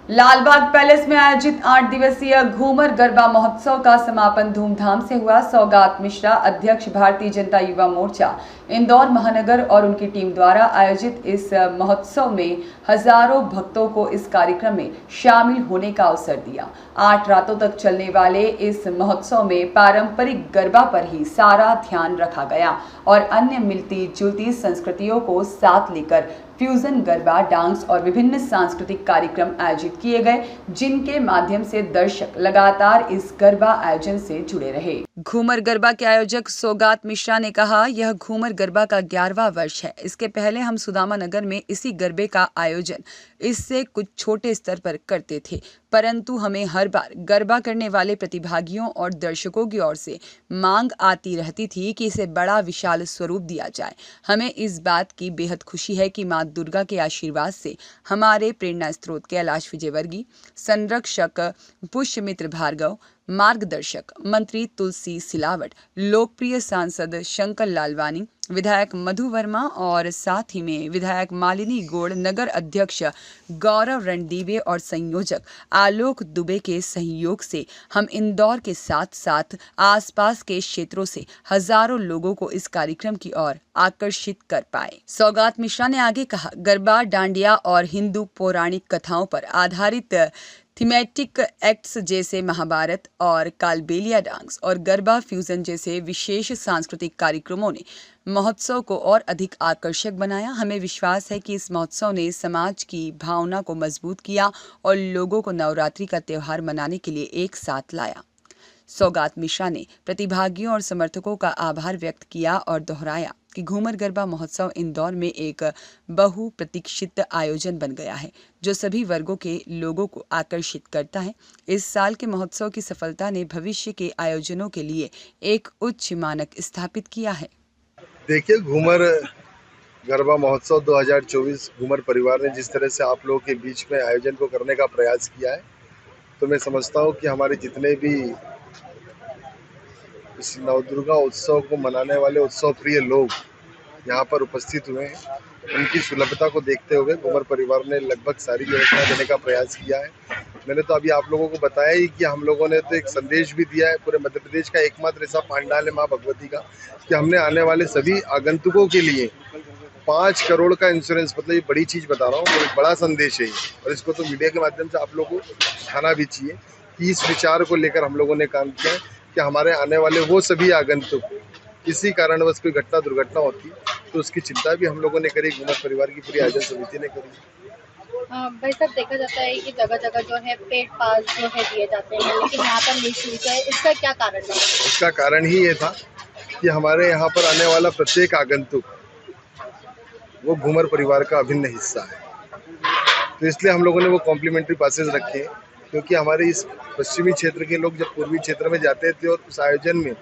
Lalbagh palace में आयोजित 8 दिवसीय घूमर गरबा महोत्सव का समापन धूमधाम से हुआ। सौगात मिश्रा, अध्यक्ष भारतीय जनता युवा मोर्चा इंदौर महानगर और उनकी टीम द्वारा आयोजित इस महोत्सव में हजारों भक्तों को इस कार्यक्रम में शामिल होने का अवसर दिया। 8 रातों तक चलने वाले इस महोत्सव में पारंपरिक गरबा पर ही सारा ध्यान रखा गया और अन्य मिलती जुलती संस्कृतियों को साथ लेकर फ्यूजन गरबा, डांस और विभिन्न सांस्कृतिक कार्यक्रम आयोजित किए गए, जिनके माध्यम से दर्शक लगातार इस गरबा आयोजन से जुड़े रहे। घूमर गरबा के आयोजक सौगात मिश्रा ने कहा, यह घूमर गरबा का 11वां वर्ष है। इसके पहले हम सुदामा नगर में इसी गरबे का आयोजन इससे कुछ छोटे स्तर पर करते थे, परंतु हमें हर बार गरबा करने वाले प्रतिभागियों और दर्शकों की ओर से मांग आती रहती थी कि इसे बड़ा विशाल स्वरूप दिया जाए। हमें इस बात की बेहद खुशी है कि मां दुर्गा के आशीर्वाद से हमारे प्रेरणा स्रोत कैलाश विजयवर्गीय, संरक्षक पुष्यमित्र भार्गव, मार्गदर्शक मंत्री तुलसी सिलावट, लोकप्रिय सांसद शंकर लालवानी, विधायक मधु वर्मा और साथ ही में विधायक मालिनी गौड़, नगर अध्यक्ष गौरव रणदीवे और संयोजक आलोक दुबे के सहयोग से हम इंदौर के साथ साथ आसपास के क्षेत्रों से हजारों लोगों को इस कार्यक्रम की ओर आकर्षित कर पाए। सौगात मिश्रा ने आगे कहा, गरबा, डांडिया और हिंदू पौराणिक कथाओं पर आधारित थीमेटिक एक्ट्स जैसे महाभारत और कालबेलिया डांस और गरबा फ्यूजन जैसे विशेष सांस्कृतिक कार्यक्रमों ने महोत्सव को और अधिक आकर्षक बनाया। हमें विश्वास है कि इस महोत्सव ने समाज की भावना को मजबूत किया और लोगों को नवरात्रि का त्योहार मनाने के लिए एक साथ लाया। सौगात मिश्रा ने प्रतिभागियों और समर्थकों का आभार व्यक्त किया और दोहराया कि घूमर गरबा महोत्सव इंदौर में एक बहुप्रतीक्षित आयोजन बन गया है, जो सभी वर्गों के लोगों को आकर्षित करता है। इस साल के महोत्सव की सफलता ने भविष्य के आयोजनों के लिए एक उच्च मानक स्थापित किया है। देखिए, घूमर गरबा महोत्सव 2024 घूमर परिवार ने जिस तरह से आप लोगों के बीच में आयोजन को करने का प्रयास किया है, तो मैं समझता हूँ कि हमारे जितने भी इस नवदुर्गा उत्सव को मनाने वाले उत्सव प्रिय लोग यहाँ पर उपस्थित हुए हैं, उनकी सुलभता को देखते हुए घूमर परिवार ने लगभग सारी व्यवस्था देने का प्रयास किया है। मैंने तो अभी आप लोगों को बताया ही कि हम लोगों ने तो एक संदेश भी दिया है पूरे मध्य प्रदेश का एकमात्र ऐसा पांडाल है माँ भगवती का, कि हमने आने वाले सभी आगंतुकों के लिए 5 करोड़ का इंश्योरेंस, मतलब ये बड़ी चीज़ बता रहा हूँ, बड़ा संदेश है और इसको तो मीडिया के माध्यम से आप लोगों को उठाना भी चाहिए कि इस विचार को लेकर हम लोगों ने काम किया है कि हमारे आने वाले वो सभी आगंतुक, किसी कारणवश कोई घटना दुर्घटना होती तो उसकी चिंता भी हम लोगों ने करी, घूमर परिवार की पूरी आयोजन समिति ने करी। भाई साहब, देखा जाता है कि जगह जगह जो है पेड पास जो है दिए जाते हैं, लेकिन यहाँ पर निःशुल्क है। इसका क्या कारण है? इसका कारण ही ये था कि हमारे यहाँ पर आने वाला प्रत्येक आगंतुक वो घूमर परिवार का अभिन्न हिस्सा है, तो इसलिए हम लोगों ने वो कॉम्प्लीमेंट्री पासेस रखे हैं, क्योंकि हमारे इस पश्चिमी क्षेत्र के लोग जब पूर्वी क्षेत्र में जाते थे और उस आयोजन में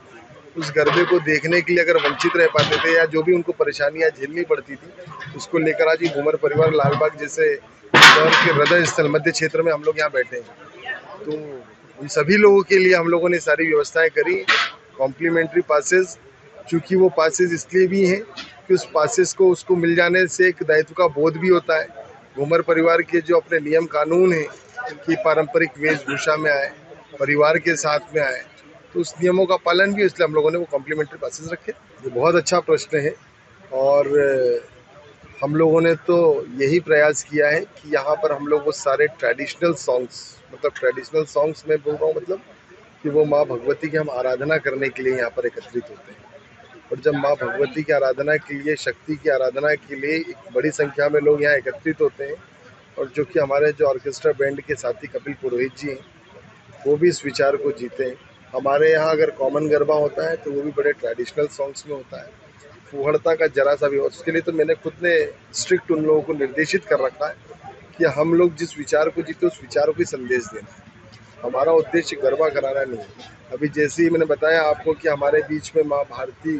उस गरबे को देखने के लिए अगर वंचित रह पाते थे या जो भी उनको परेशानियां झेलनी पड़ती थी, उसको लेकर आज ये घूमर परिवार लालबाग जैसे इंदौर के हृदय स्थल मध्य क्षेत्र में हम लोग यहाँ बैठे हैं। तो उन सभी लोगों के लिए हम लोगों ने सारी व्यवस्थाएं करी, कॉम्प्लीमेंट्री पासेस। चूँकि वो पासेस इसलिए भी हैं कि उस पासेस को उसको मिल जाने से एक दायित्व का बोध भी होता है। घूमर परिवार के जो अपने नियम कानून हैं कि पारंपरिक वेशभूषा में आए, परिवार के साथ में आए, तो उस नियमों का पालन भी, इसलिए हम लोगों ने वो कॉम्प्लीमेंट्री पासेस रखे। ये बहुत अच्छा प्रश्न है और हम लोगों ने तो यही प्रयास किया है कि यहाँ पर हम लोग वो सारे ट्रेडिशनल सॉन्ग्स, मतलब ट्रेडिशनल सॉन्ग्स में बोल रहा हूँ, मतलब कि वो माँ भगवती की हम आराधना करने के लिए यहाँ पर एकत्रित होते हैं। और जब माँ भगवती की आराधना के लिए, शक्ति की आराधना के लिए एक बड़ी संख्या में लोग यहाँ एकत्रित होते हैं, और जो कि हमारे जो ऑर्केस्ट्रा बैंड के साथी कपिल पुरोहित जी हैं, वो भी इस विचार को जीते हैं। हमारे यहाँ अगर कॉमन गरबा होता है तो वो भी बड़े ट्रेडिशनल सॉन्ग्स में होता है, फूहड़ता का जरा सा भी हो। उसके लिए तो मैंने खुद ने स्ट्रिक्ट उन लोगों को निर्देशित कर रखा है कि हम लोग जिस विचार को जीते उस विचार को ही संदेश देना है। हमारा उद्देश्य गरबा कराना नहीं है। अभी जैसे ही मैंने बताया आपको कि हमारे बीच में माँ भारती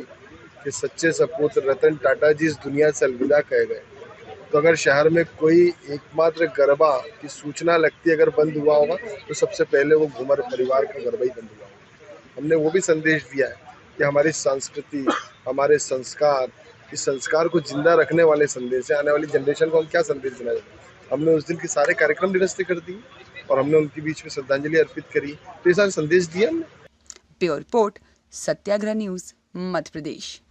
के सच्चे सपूत रतन टाटा जी इस दुनिया से अलविदा कह गए, तो अगर शहर में कोई एकमात्र गरबा की सूचना लगती अगर बंद हुआ होगा तो सबसे पहले वो घूमर परिवार का गरबा ही बंद हुआ होगा। हमने वो भी संदेश दिया है कि हमारी संस्कृति, हमारे संस्कार, इस संस्कार को जिंदा रखने वाले संदेश है। आने वाली जनरेशन को हम क्या संदेश देना चाहते हैं? हमने उस दिन के सारे कार्यक्रम निरस्त कर दिए और हमने उनके बीच में श्रद्धांजलि अर्पित करी। तो ये सारा संदेश दिया हमने। ब्यूरो रिपोर्ट, सत्याग्रह न्यूज, मध्य प्रदेश।